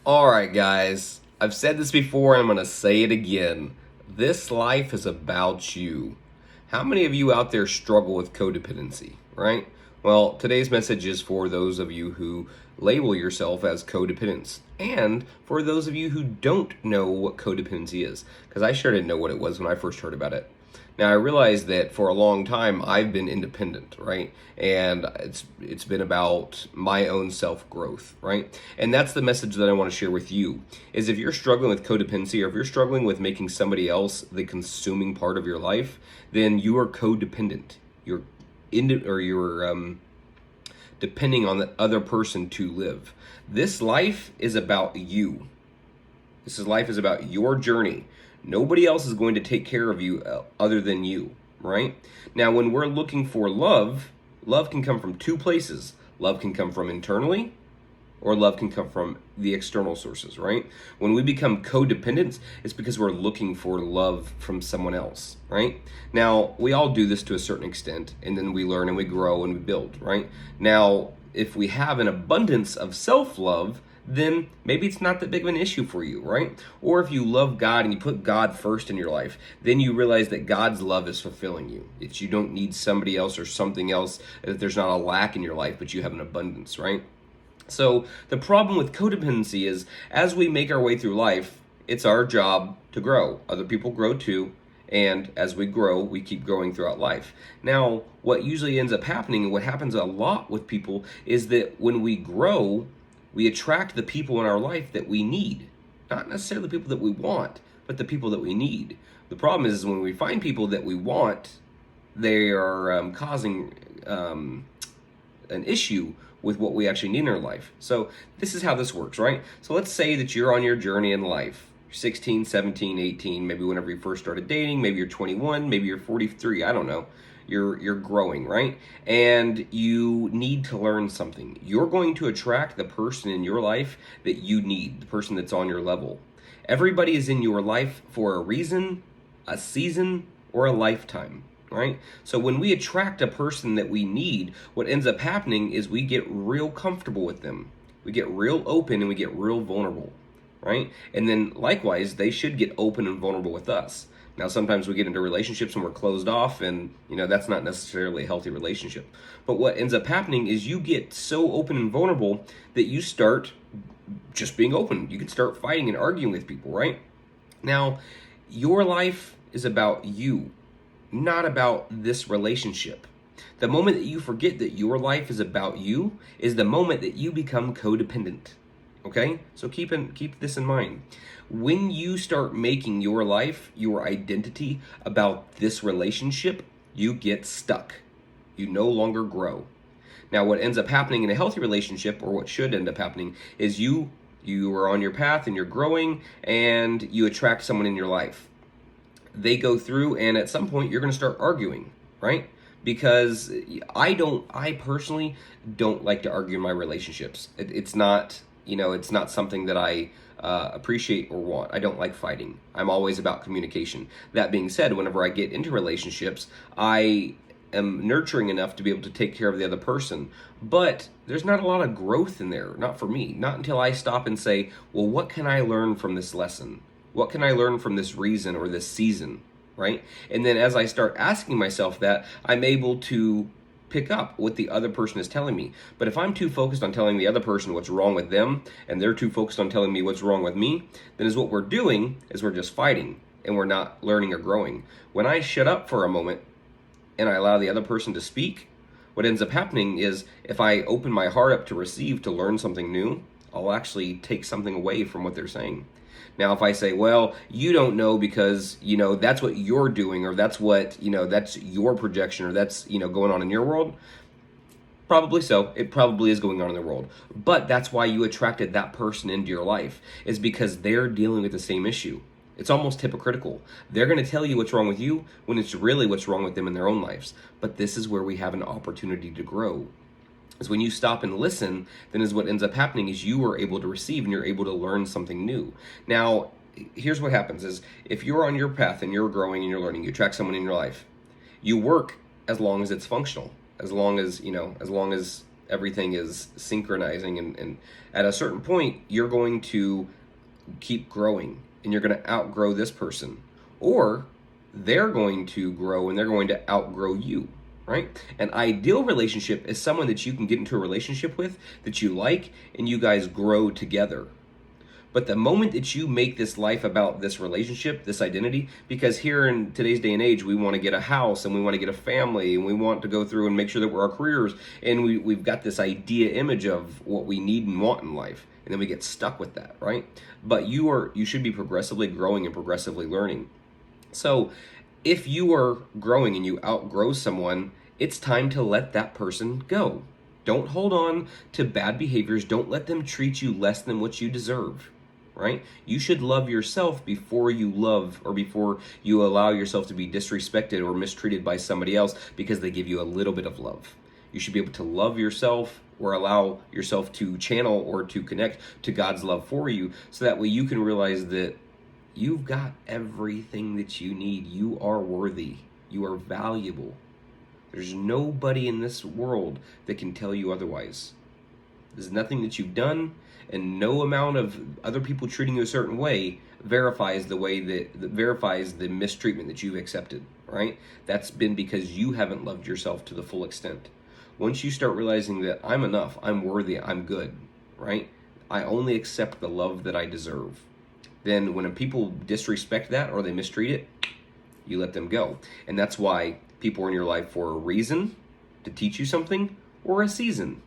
All right, guys. I've said this before and I'm going to say it again. This life is about you. How many of you out there struggle with codependency, right? Well, today's message is for those of you who label yourself as codependents and for those of you who don't know what codependency is, because I sure didn't know what it was when I first heard about it. Now I realize that for a long time I've been independent, right? And it's been about my own self-growth, right? And that's the message that I want to share with you. Is if you're struggling with codependency or if you're struggling with making somebody else the consuming part of your life, then you are codependent. You're depending on the other person to live. This life is about you. Life is about your journey. Nobody else is going to take care of you other than you, right? Now, when we're looking for love, love can come from two places. Love can come from internally, or love can come from the external sources, right? When we become codependents, it's because we're looking for love from someone else, right? Now, we all do this to a certain extent, and then we learn and we grow and we build, right? Now, if we have an abundance of self-love, then maybe it's not that big of an issue for you, right? Or if you love God and you put God first in your life, then you realize that God's love is fulfilling you. It's you don't need somebody else or something else, that there's not a lack in your life, but you have an abundance, right? So the problem with codependency is as we make our way through life, it's our job to grow. Other people grow too. And as we grow, we keep growing throughout life. Now, what usually ends up happening, and what happens a lot with people, is that when we grow, we attract the people in our life that we need. Not necessarily the people that we want, but the people that we need. The problem is when we find people that we want, they are causing an issue with what we actually need in our life. So this is how this works, right? So let's say that you're on your journey in life. You're 16, 17, 18, maybe whenever you first started dating, maybe you're 21, maybe you're 43, I don't know. You're growing, right? And you need to learn something. You're going to attract the person in your life that you need, the person that's on your level. Everybody is in your life for a reason, a season, or a lifetime, right? So when we attract a person that we need, what ends up happening is we get real comfortable with them. We get real open and we get real vulnerable, right? And then likewise, they should get open and vulnerable with us. Now, sometimes we get into relationships and we're closed off, and that's not necessarily a healthy relationship. But what ends up happening is you get so open and vulnerable that you start just being open. You can start fighting and arguing with people, right? Now, your life is about you, not about this relationship. The moment that you forget that your life is about you is the moment that you become codependent. Okay? So keep this in mind. When you start making your life, your identity about this relationship, you get stuck. You no longer grow. Now, what ends up happening in a healthy relationship, or what should end up happening, is you are on your path and you're growing and you attract someone in your life. They go through and at some point you're going to start arguing, right? Because I personally don't like to argue in my relationships. It's not something that I appreciate or want. I don't like fighting. I'm always about communication. That being said, whenever I get into relationships, I am nurturing enough to be able to take care of the other person. But there's not a lot of growth in there, not for me. Not until I stop and say, well, what can I learn from this lesson? What can I learn from this reason or this season, right? And then as I start asking myself that, I'm able to pick up what the other person is telling me. But if I'm too focused on telling the other person what's wrong with them, and they're too focused on telling me what's wrong with me, then what we're doing is we're just fighting, and we're not learning or growing. When I shut up for a moment, and I allow the other person to speak, what ends up happening is if I open my heart up to receive, to learn something new, I'll actually take something away from what they're saying. Now, if I say, well, you don't know because, that's what you're doing, or that's what, that's your projection, or that's, going on in your world, probably so. It probably is going on in the world. But that's why you attracted that person into your life, is because they're dealing with the same issue. It's almost hypocritical. They're going to tell you what's wrong with you when it's really what's wrong with them in their own lives. But this is where we have an opportunity to grow. Is when you stop and listen, then is what ends up happening is you are able to receive and you're able to learn something new. Now, here's what happens is if you're on your path and you're growing and you're learning, you attract someone in your life, you work as long as it's functional, as long as everything is synchronizing, and at a certain point you're going to keep growing and you're going to outgrow this person, or they're going to grow and they're going to outgrow you, right? An ideal relationship is someone that you can get into a relationship with that you like and you guys grow together. But the moment that you make this life about this relationship, this identity, because here in today's day and age, we want to get a house and we want to get a family and we want to go through and make sure that we're our careers, and we've got this idea image of what we need and want in life, and then we get stuck with that, right? But you should be progressively growing and progressively learning. So if you are growing and you outgrow someone, it's time to let that person go. Don't hold on to bad behaviors. Don't let them treat you less than what you deserve, right? You should love yourself before you love, or before you allow yourself to be disrespected or mistreated by somebody else because they give you a little bit of love. You should be able to love yourself, or allow yourself to channel or to connect to God's love for you, so that way you can realize that you've got everything that you need. You are worthy. You are valuable. There's nobody in this world that can tell you otherwise. There's nothing that you've done, and no amount of other people treating you a certain way verifies the mistreatment that you've accepted, right? That's been because you haven't loved yourself to the full extent. Once you start realizing that I'm enough, I'm worthy, I'm good, right? I only accept the love that I deserve. Then when people disrespect that or they mistreat it, you let them go. And that's why people are in your life for a reason, to teach you something, or a season.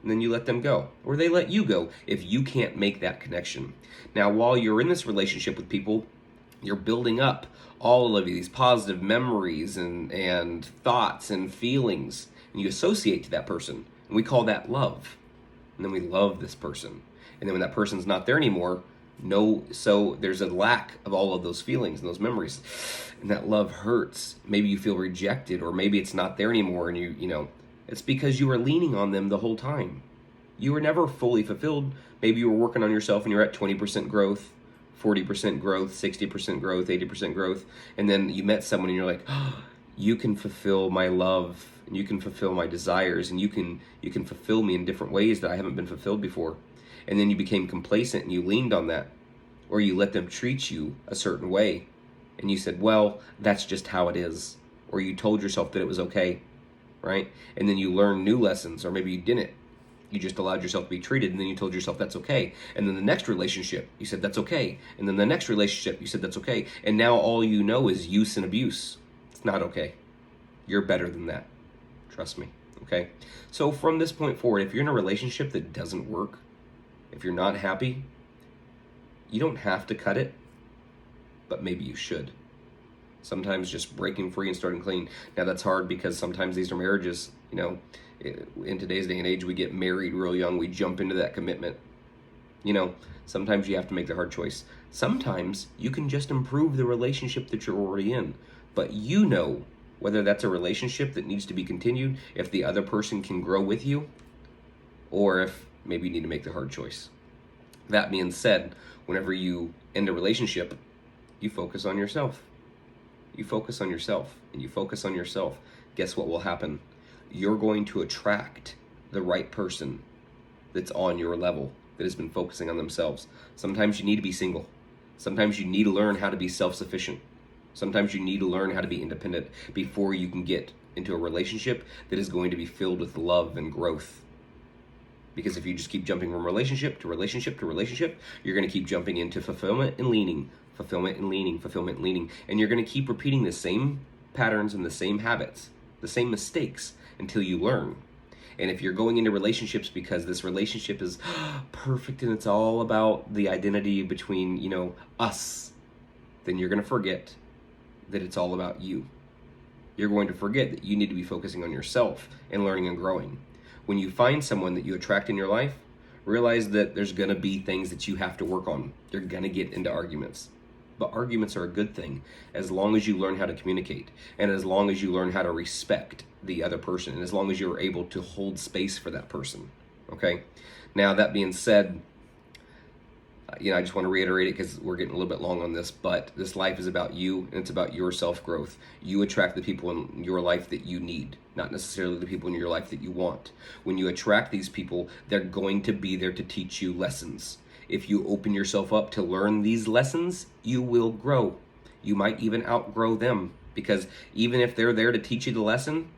And then you let them go, or they let you go if you can't make that connection. Now, while you're in this relationship with people, you're building up all of these positive memories and thoughts and feelings, and you associate to that person, and we call that love. And then we love this person. And then when that person's not there anymore, so there's a lack of all of those feelings and those memories, and that love hurts. Maybe you feel rejected, or maybe it's not there anymore, and you know, it's because you were leaning on them the whole time. You were never fully fulfilled. Maybe you were working on yourself and you're at 20% growth, 40% growth, 60% growth, 80% growth, and then you met someone and you're like, oh, you can fulfill my love, and you can fulfill my desires, and you can fulfill me in different ways that I haven't been fulfilled before. And then you became complacent and you leaned on that, or you let them treat you a certain way, and you said, well, that's just how it is, or you told yourself that it was okay, right? And then you learned new lessons, or maybe you didn't. You just allowed yourself to be treated, and then you told yourself that's okay. And then the next relationship, you said that's okay. And then the next relationship, you said that's okay. And now all you know is use and abuse. It's not okay. You're better than that. Trust me, okay? So from this point forward, if you're in a relationship that doesn't work, if you're not happy, you don't have to cut it, but maybe you should. Sometimes just breaking free and starting clean. Now that's hard because sometimes these are marriages, you know, in today's day and age, we get married real young. We jump into that commitment. You know, sometimes you have to make the hard choice. Sometimes you can just improve the relationship that you're already in, but you know whether that's a relationship that needs to be continued, if the other person can grow with you, or if maybe you need to make the hard choice. That being said, whenever you end a relationship, you focus on yourself. You focus on yourself, and you focus on yourself. Guess what will happen? You're going to attract the right person that's on your level, that has been focusing on themselves. Sometimes you need to be single. Sometimes you need to learn how to be self-sufficient. Sometimes you need to learn how to be independent before you can get into a relationship that is going to be filled with love and growth. Because if you just keep jumping from relationship to relationship to relationship, you're going to keep jumping into fulfillment and leaning, fulfillment and leaning, fulfillment and leaning. And you're going to keep repeating the same patterns and the same habits, the same mistakes, until you learn. And if you're going into relationships because this relationship is perfect and it's all about the identity between, you know, us, then you're going to forget that it's all about you. You're going to forget that you need to be focusing on yourself and learning and growing. When you find someone that you attract in your life, realize that there's going to be things that you have to work on. You're going to get into arguments. But arguments are a good thing as long as you learn how to communicate, and as long as you learn how to respect the other person, and as long as you're able to hold space for that person. Okay? Now, that being said, I just want to reiterate it because we're getting a little bit long on this, but this life is about you and it's about your self-growth. You attract the people in your life that you need, not necessarily the people in your life that you want. When you attract these people, they're going to be there to teach you lessons. If you open yourself up to learn these lessons, you will grow. You might even outgrow them, because even if they're there to teach you the lesson,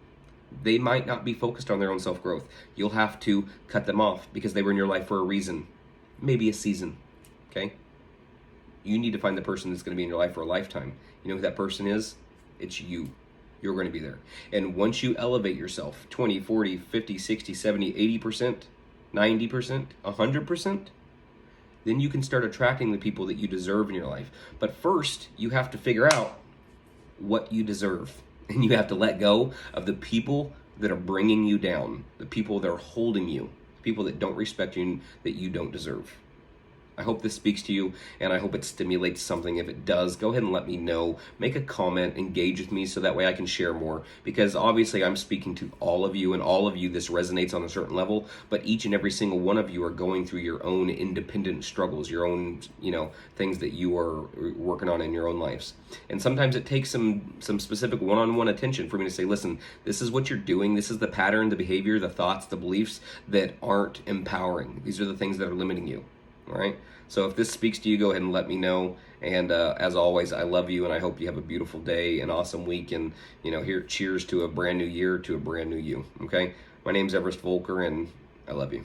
they might not be focused on their own self-growth. You'll have to cut them off because they were in your life for a reason, maybe a season. Okay? You need to find the person that's going to be in your life for a lifetime. You know who that person is? It's you. You're going to be there. And once you elevate yourself 20, 40, 50, 60, 70, 80%, 90%, 100%, then you can start attracting the people that you deserve in your life. But first, you have to figure out what you deserve. And you have to let go of the people that are bringing you down, the people that are holding you, the people that don't respect you and that you don't deserve. I hope this speaks to you, and I hope it stimulates something. If it does, go ahead and let me know. Make a comment, engage with me, so that way I can share more. Because obviously I'm speaking to all of you, and all of you this resonates on a certain level, but each and every single one of you are going through your own independent struggles, your own, things that you are working on in your own lives. And sometimes it takes some specific one-on-one attention for me to say, listen, this is what you're doing. This is the pattern, the behavior, the thoughts, the beliefs that aren't empowering. These are the things that are limiting you. All right. So if this speaks to you, go ahead and let me know. And as always, I love you, and I hope you have a beautiful day, an awesome week, and here, cheers to a brand new year, to a brand new you. Okay. My name's Everest Volker, and I love you.